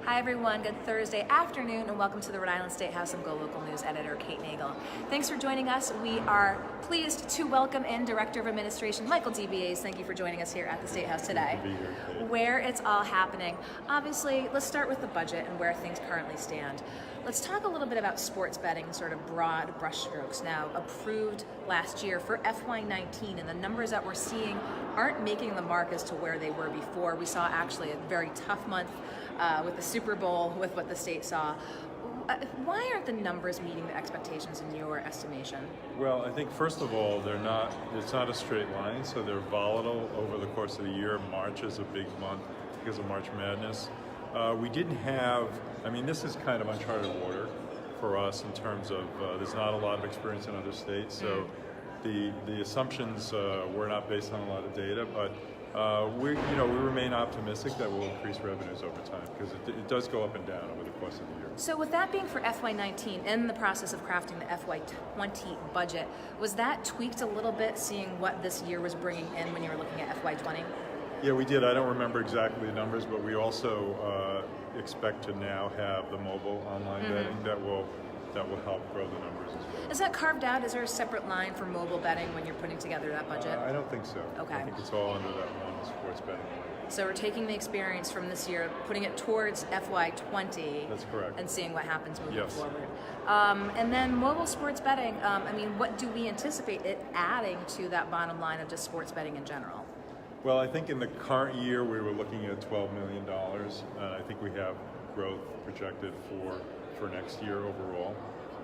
Hi everyone, good Thursday afternoon and welcome to the Rhode Island State House of GoLocal News editor Kate Nagel. Thanks for joining us. We are pleased to welcome in Director of Administration Michael DiBiase. Thank you for joining us here at the State House today. Good to be here, Kate. Where it's all happening. Obviously, let's start with the budget and where things currently stand. Let's talk a little bit about sports betting, sort of broad brushstrokes. Now, approved last year for FY19, and the numbers that we're seeing aren't making the mark as to where they were before. We saw actually a very tough month with the Super Bowl, with what the state saw. Why aren't the numbers meeting the expectations in your estimation? Well, I think first of all, it's not a straight line, so they're volatile over the course of the year. March is a big month because of March Madness. We didn't have, this is kind of uncharted water for us in terms of there's not a lot of experience in other states, so the assumptions were not based on a lot of data, but we remain optimistic that we'll increase revenues over time because it does go up and down over the course of the year. So with that being for FY19, in the process of crafting the FY20 budget, was that tweaked a little bit, seeing what this year was bringing in when you were looking at FY20? Yeah, we did. I don't remember exactly the numbers, but we also expect to now have the mobile online betting that will help grow the numbers as well. Is that carved out? Is there a separate line for mobile betting when you're putting together that budget? I don't think so. Okay. I think it's all under that one sports betting line. So we're taking the experience from this year, putting it towards FY20. That's correct. And seeing what happens moving Yes. forward. And then mobile sports betting, what do we anticipate it adding to that bottom line of just sports betting in general? Well, I think in the current year we were looking at $12 million. I think we have growth projected for next year overall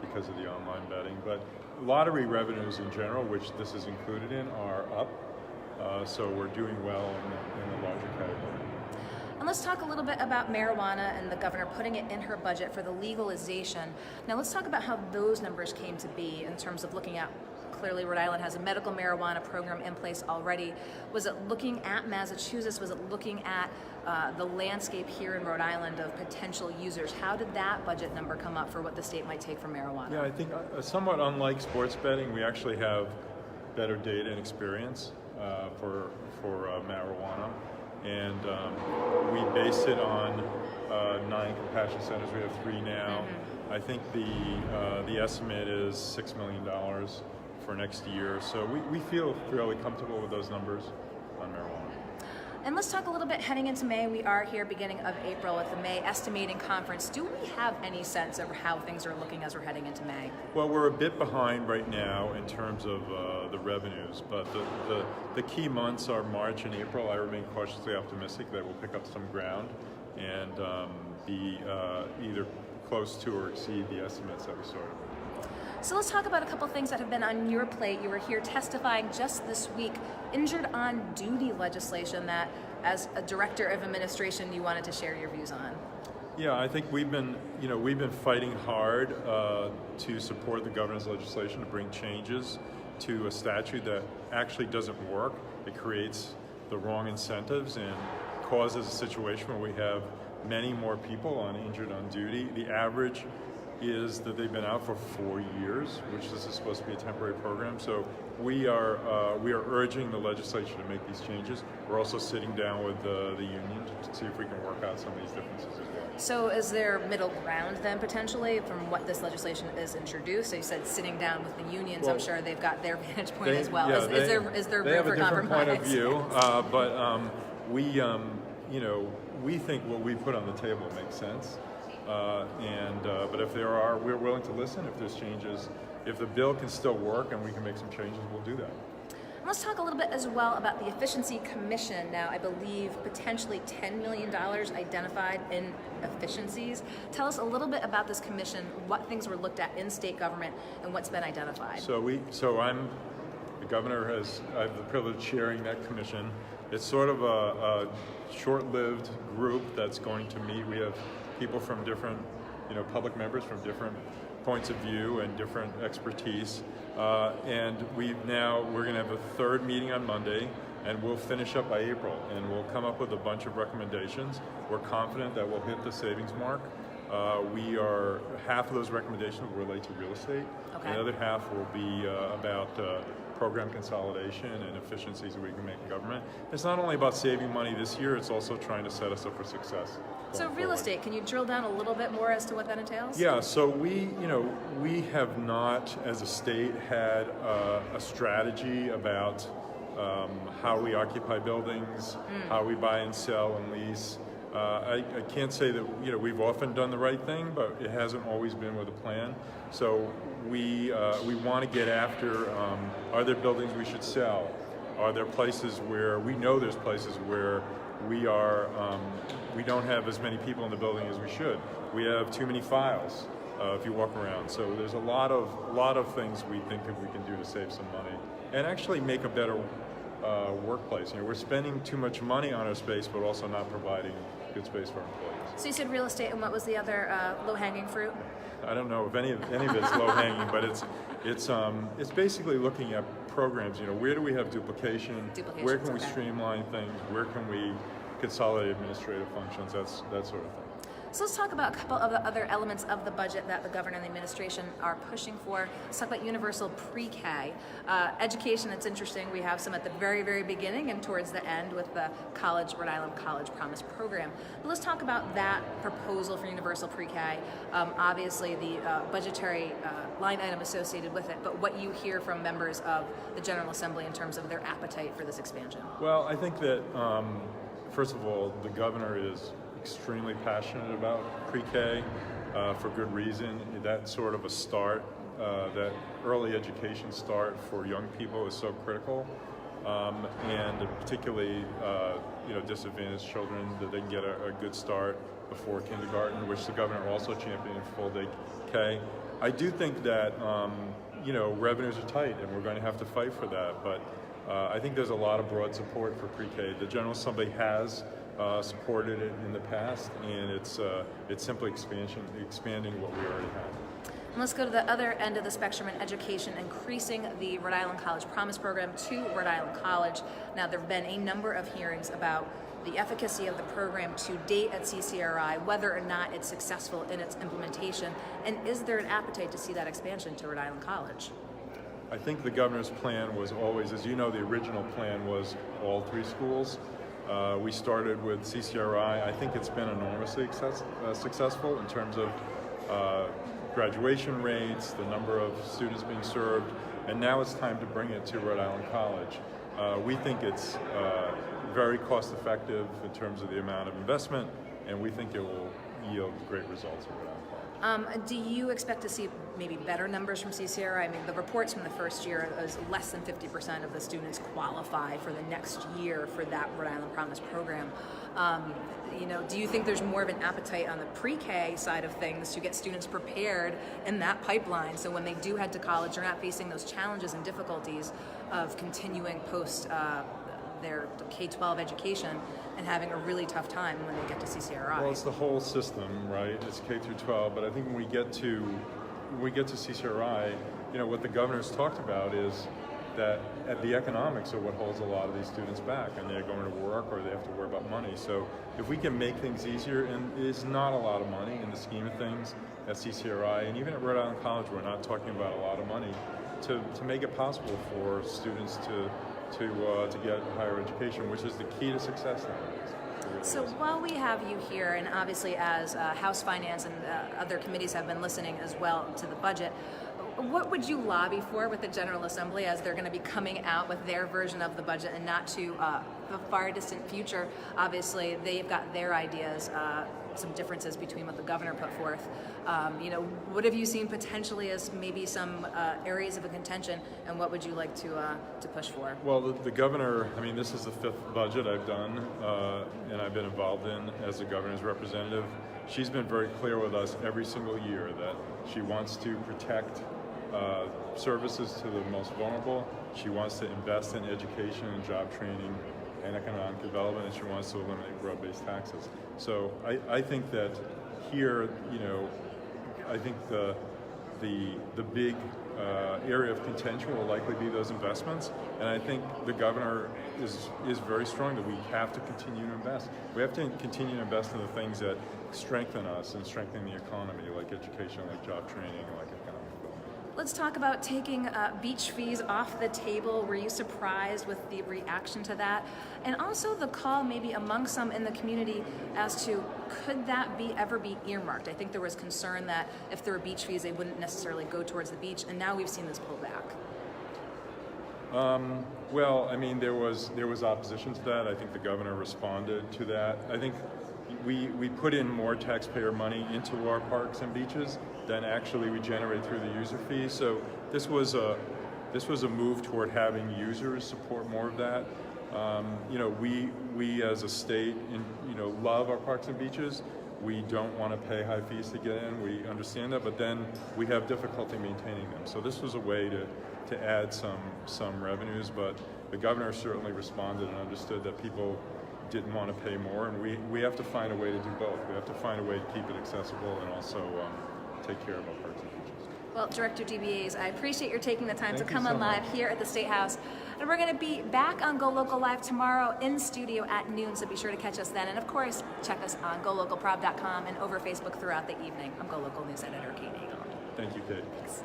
because of the online betting. But lottery revenues in general, which this is included in, are up. So we're doing well in the larger category. And let's talk a little bit about marijuana and the governor putting it in her budget for the legalization. Now let's talk about how those numbers came to be in terms of looking at, clearly Rhode Island has a medical marijuana program in place already. Was it looking at Massachusetts? Was it looking at the landscape here in Rhode Island of potential users? How did that budget number come up for what the state might take for marijuana? Yeah, I think somewhat unlike sports betting, we actually have better data and experience for marijuana. And we base it on 9 compassion centers. We have 3 now. I think the estimate is $6 million for next year. So we feel fairly comfortable with those numbers on marijuana. And let's talk a little bit heading into May. We are here beginning of April at the May Estimating Conference. Do we have any sense of how things are looking as we're heading into May? Well, we're a bit behind right now in terms of the revenues, but the key months are March and April. I remain cautiously optimistic that we'll pick up some ground and be either close to or exceed the estimates that we started with. So let's talk about a couple things that have been on your plate. You were here testifying just this week, injured on duty legislation that, as a director of administration, you wanted to share your views on. Yeah, I think we've been fighting hard to support the governor's legislation to bring changes to a statute that actually doesn't work. It creates the wrong incentives and causes a situation where we have many more people on injured on duty. The average is that they've been out for 4 years, which this is supposed to be a temporary program. So we are urging the legislature to make these changes. We're also sitting down with the union to see if we can work out some of these differences as well. So is there middle ground then potentially from what this legislation is introduced? So you said sitting down with the unions. Well, I'm sure they've got their vantage point as well. Yeah, is there room for compromise? They have a different point of view, but we think what we put on the table makes sense. But if we're willing to listen. If there's changes, if the bill can still work and we can make some changes, we'll do that. Let's talk a little bit as well about the Efficiency Commission. Now, I believe potentially $10 million identified in efficiencies. Tell us a little bit about this commission, what things were looked at in state government, and what's been identified. The governor I have the privilege of chairing that commission. It's sort of a short-lived group that's going to meet. We have people from different, public members from different points of view and different expertise. And we're going to have a 3rd meeting on Monday, and we'll finish up by April, and we'll come up with a bunch of recommendations. We're confident that we'll hit the savings mark. Half of those recommendations will relate to real estate. Okay. The other half will be about program consolidation and efficiencies that we can make in government. It's not only about saving money this year, it's also trying to set us up for success. So real estate, can you drill down a little bit more as to what that entails? Yeah, so we have not, as a state, had a strategy about how we occupy buildings, how we buy and sell and lease. I can't say that we've often done the right thing, but it hasn't always been with a plan. So we want to get after, are there buildings we should sell? Are there places where, we know there's places where we don't have as many people in the building as we should. We have too many files if you walk around. So there's a lot of things we think that we can do to save some money and actually make a better workplace. We're spending too much money on our space, but also not providing good space for our employees. So you said real estate, and what was the other low-hanging fruit? I don't know if any of it's low-hanging, but it's basically looking at programs. Where do we have duplication? Where can we streamline things? Where can we consolidate administrative functions? That sort of thing. So let's talk about a couple of the other elements of the budget that the governor and the administration are pushing for. Let's talk about universal pre-K. Education, it's interesting. We have some at the very, very beginning and towards the end with the Rhode Island College Promise program. But let's talk about that proposal for universal pre-K. Obviously, the budgetary line item associated with it, but what you hear from members of the General Assembly in terms of their appetite for this expansion. Well, I think that, first of all, the governor is extremely passionate about pre-K for good reason. That sort of a start, that early education start for young people is so critical, and particularly disadvantaged children, that they can get a good start before kindergarten, which the governor also championed full day K. I do think that revenues are tight, and we're going to have to fight for that. But I think there's a lot of broad support for pre-K. The General Assembly has supported it in the past, and it's simply expanding what we already have. And let's go to the other end of the spectrum in education, increasing the Rhode Island College Promise program to Rhode Island College. Now, there have been a number of hearings about the efficacy of the program to date at CCRI, whether or not it's successful in its implementation, and is there an appetite to see that expansion to Rhode Island College? I think the governor's plan was always, as you know, the original plan was all three schools. We started with CCRI. I think it's been enormously successful in terms of graduation rates, the number of students being served, and now it's time to bring it to Rhode Island College. We think it's very cost effective in terms of the amount of investment, and we think it will yield great results in Rhode Island College. Do you expect to see maybe better numbers from CCRI? I mean, the reports from the first year is less than 50% of the students qualify for the next year for that Rhode Island Promise program. Do you think there's more of an appetite on the pre-K side of things to get students prepared in that pipeline, so when they do head to college, they're not facing those challenges and difficulties of continuing post their K-12 education and having a really tough time when they get to CCRI? Well, it's the whole system, right? It's K through 12, but I think when we get to CCRI, what the governor's talked about is that the economics are what holds a lot of these students back, and they're going to work or they have to worry about money. So if we can make things easier, and it's not a lot of money in the scheme of things at CCRI, and even at Rhode Island College, we're not talking about a lot of money, to make it possible for students to get higher education, which is the key to success nowadays. Really so is. While we have you here, and obviously as House Finance and other committees have been listening as well to the budget, what would you lobby for with the General Assembly as they're going to be coming out with their version of the budget, and not to the far distant future? Obviously, they've got their ideas, some differences between what the governor put forth. What have you seen potentially as maybe some areas of a contention, and what would you like to push for? Well, the governor, this is the fifth budget I've done, and I've been involved in as the governor's representative. She's been very clear with us every single year that she wants to protect services to the most vulnerable. She wants to invest in education and job training and economic development, and she wants to eliminate broad-based taxes. So I think that here, I think the big area of contention will likely be those investments, and I think the governor is very strong that we have to continue to invest. We have to continue to invest in the things that strengthen us and strengthen the economy, like education, like job training, like economic development. let's talk about taking beach fees off the table. Were you surprised with the reaction to that? And also the call maybe among some in the community as to could that ever be earmarked? I think there was concern that if there were beach fees, they wouldn't necessarily go towards the beach, and now we've seen this pull back. Well, I mean, there was opposition to that. I think the governor responded to that. I think we put in more taxpayer money into our parks and beaches than actually we generate through the user fees. So this was a move toward having users support more of that. You know, we as a state, love our parks and beaches. We don't want to pay high fees to get in. We understand that, but then we have difficulty maintaining them. So this was a way to add some revenues, but the governor certainly responded and understood that people didn't want to pay more, and we have to find a way to do both. We have to find a way to keep it accessible and also take care of our parks and beaches. Well, Director DiBiase, I appreciate your taking the time Thank to you come so on live much. here at the State House. And we're going to be back on GoLocal Live tomorrow in studio at noon, so be sure to catch us then. And of course, check us on golocalprov.com and over Facebook throughout the evening. I'm GoLocal News Editor Kate Eagle. Thank you, Kate. Thanks.